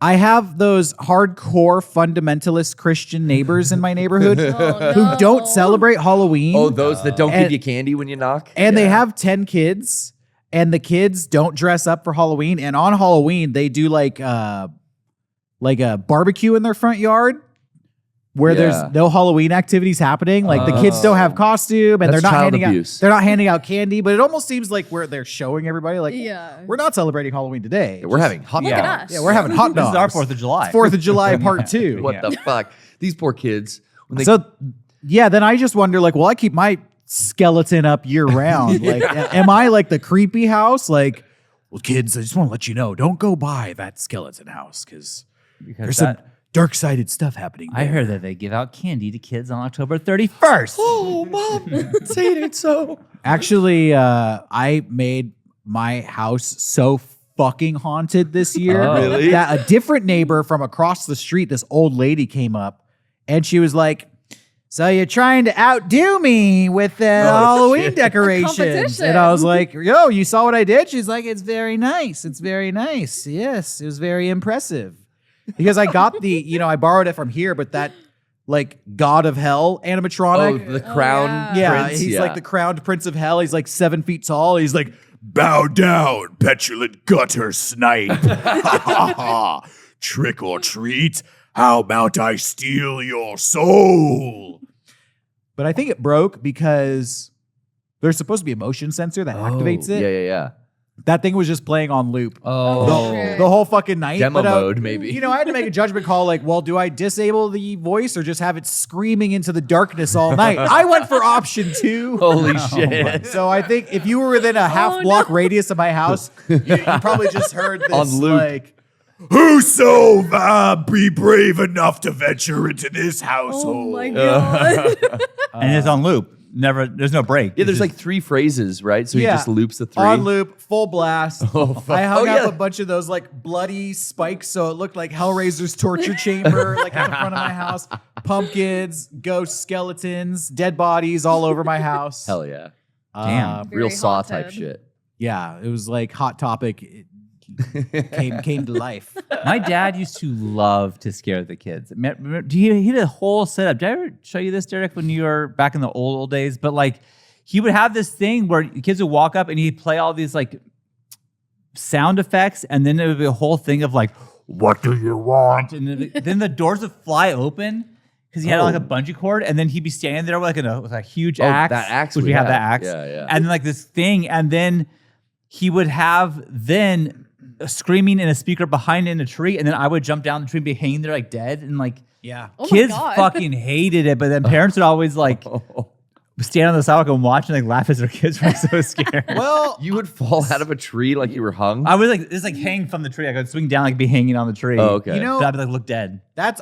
I have those hardcore fundamentalist Christian neighbors in my neighborhood who don't celebrate Halloween. Oh, those that don't give you candy when you knock? And they have 10 kids, and the kids don't dress up for Halloween. And on Halloween, they do like a barbecue in their front yard where there's no Halloween activities happening. Like the kids don't have costume, and they're not handing out candy. But it almost seems like they're showing everybody like, we're not celebrating Halloween today. We're having hot Look at dogs. us. Yeah, we're having hot dogs. This is our 4th of July. It's 4th of July part 2. What the fuck? These poor kids. When they, Then I just wonder, like, well, I keep my skeleton up year round. Like, am I like the creepy house? Like, well, kids, I just want to let you know, don't go by that skeleton house because there's some dark-sided stuff happening there. I heard that they give out candy to kids on October 31st. oh, Mom, say it ain't so. Actually, I made my house so fucking haunted this year Really? that a different neighbor from across the street, this old lady came up and she was like, so you're trying to outdo me with the Halloween decorations. Competition. And I was like, yo, you saw what I did? She's like, it's very nice. It's very nice. Yes, it was very impressive. Because I got I borrowed it from here, but that like God of Hell animatronic. Oh, the crown prince. He's like the crowned prince of hell. He's like 7 feet tall. He's like, bow down, petulant gutter snipe. Trick or treat. How about I steal your soul? But I think it broke because there's supposed to be a motion sensor that activates it. Yeah. That thing was just playing on loop. Oh. The whole fucking night. Demo mode, maybe. I had to make a judgment call like, well, do I disable the voice or just have it screaming into the darkness all night? I went for option 2. Holy shit. So I think if you were within a half block radius of my house, you probably just heard this On loop. like, whoso be brave enough to venture into this household. Oh my God. And it's on loop. There's no break. Yeah, there's like 3 phrases, right? So he just loops the 3. On loop, full blast. I hung yeah. up a bunch of those like bloody spikes so it looked like Hellraiser's torture chamber like in the front of my house. Pumpkins, ghosts, skeletons, dead bodies all over my house. Hell yeah. Damn. Real Very Saw haunted. type shit. Yeah, it was like Hot Topic. It came to life. My dad used to love to scare the kids. He had a whole setup. Did I ever show you this, Derek, when you were back in the old days? But like, he would have this thing where the kids would walk up and he'd play all these like sound effects, and then there would be a whole thing of like, "What do you want?" And then the doors would fly open because he had like a bungee cord, and then he'd be standing there with with a huge axe. That axe which we we have have. that axe, Yeah. and like this thing, and then he would have screaming in a speaker behind in a tree, and then I would jump down the tree and be hanging there like dead, and like Oh my kids God. fucking hated it, but then parents would always like stand on the sidewalk and watch and like laugh as their kids were so scared. Well, You would fall out of a tree like you were hung? I was like, it's like hang from the tree. I could swing down, like be hanging on the tree. Oh, okay. You know- But I'd be like, look dead.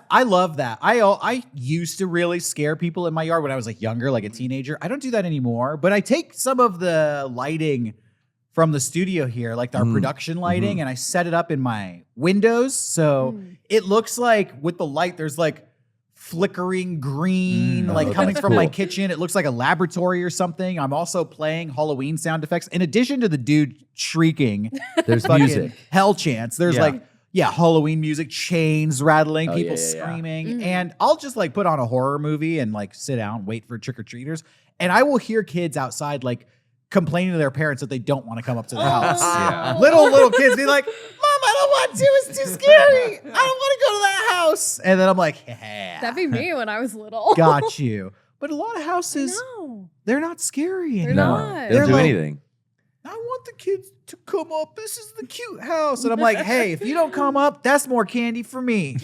I love that. I used to really scare people in my yard when I was like younger, like a teenager. I don't do that anymore, but I take some of the lighting from the studio here, like our production lighting, and I set it up in my windows. So it looks like with the light, there's like flickering green, like coming that's from my cool. kitchen. It looks like a laboratory or something. I'm also playing Halloween sound effects. In addition to the dude shrieking, There's fucking music. hell chants. There's Halloween music, chains rattling, people yeah. screaming. And I'll just like put on a horror movie and like sit down, wait for trick-or-treaters. And I will hear kids outside like complaining to their parents that they don't want to come up to the house. Yeah. Little kids be like, Mom, I don't want to. It's too scary. I don't want to go to that house. And then I'm like, yeah, That'd be me when I was little. got you. But a lot of houses, No. they're not scary They're anymore. not. They They're don't do like, anything. I want the kids to come up. This is the cute house. And I'm like, hey, if you don't come up, that's more candy for me.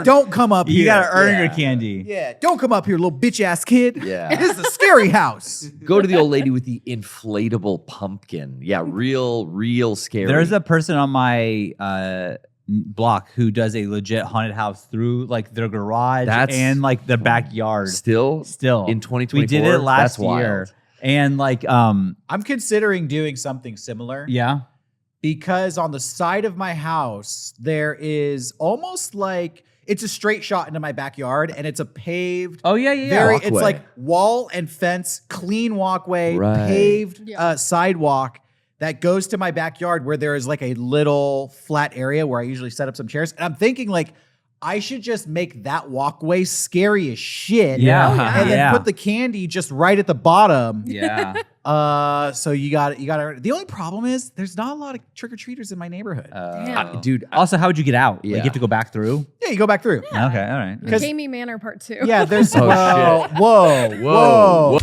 Don't come up here. You gotta earn Yeah. your candy. Yeah, don't come up here, little bitch ass kid. Yeah. This is a scary house. Go to the old lady with the inflatable pumpkin. Yeah, real scary. There's a person on my block who does a legit haunted house through like their garage and like the backyard. still in 2024. We did it last That's wild. year, and like I'm considering doing something similar. yeah. Because on the side of my house, there is almost like it's a straight shot into my backyard, and it's a paved. Oh yeah, yeah, yeah. Very, Walkway. it's like wall and fence, clean walkway, Right. paved Yeah. sidewalk that goes to my backyard where there is like a little flat area where I usually set up some chairs. And I'm thinking like, I should just make that walkway scary as shit. Yeah. Oh, yeah. And then put the candy just right at the bottom. Yeah. So you got it. The only problem is there's not a lot of trick-or-treaters in my neighborhood. Damn. Dude, Also, how would you get out? Like, Yeah. you have to go back through? Yeah, you go back through. Okay, all right. Because- Jamie Manor Part 2. Yeah, there's Oh, whoa, shit. whoa, whoa.